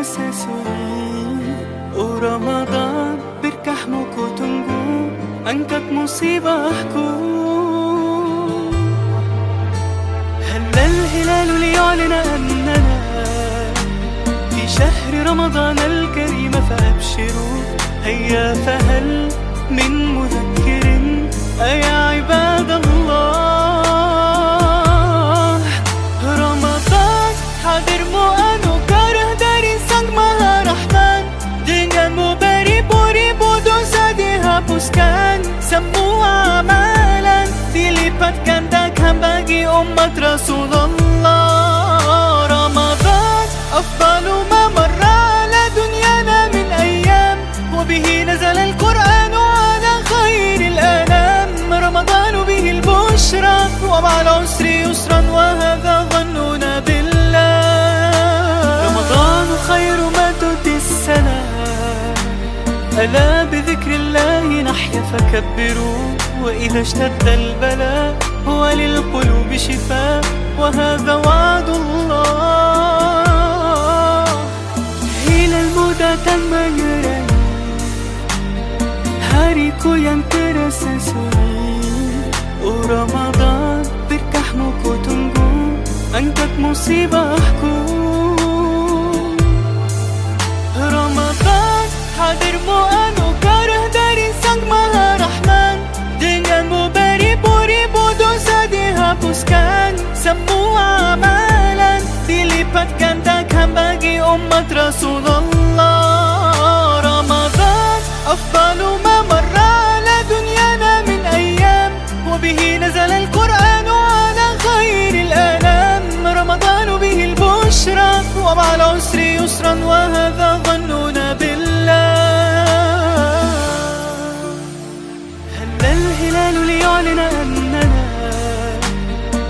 sesuai. Ramadan berkahmu ku tunggu, angkat musibahku. هل الهلال ليعلن أننا في شهر رمضان الكريم فأبشروا. هيا فهل من مذكر أيا عباد الله. Ramadan hadirmu anugerah dari Sang Maha Rahman. Denganmu beribu-ribu dosa dihapuskan, semua amalan dilipat gandakan bagi umat Rasulullah. Ramadan afdalu ma marra ala dunyana min ayyam, wa bihi nazala al-Qur'an ala khairil anam. Ramadan bihi al-bushra wa ma'al usri yusran wa hadha dhannuna billah. Ramadan khayru ma tu'ti as-salam, ألا بذكر الله نحيا فكبروا. وإذا اشتد البلاء هو للقلوب شفاء، وهذا وعد الله. Hilal muda tak mengerai, hariku yang terasa sunyi. Ramadan berkahmu ku tunggu, angkat musibahku. Ramadan hadirmu anugerah dari Sang Maha Rahman. Denganmu beribu-ribu dosa dihapuskan, semua amalan dilipat gandakan bagi umat Rasulullah. Ramadan afdalu ma marra ala dunyana min ayyam, wa bihi nazala al-Qur'an ala khairil anam. Ramadan bihi al-bushra wa ma'al usri yusran wa hadha dhannuna billah. الهلال ليعلن أننا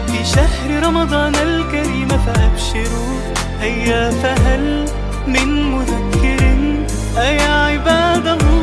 في شهر رمضان الكريم فأبشروا. هيا فهل من مذكر أيا عباد الله.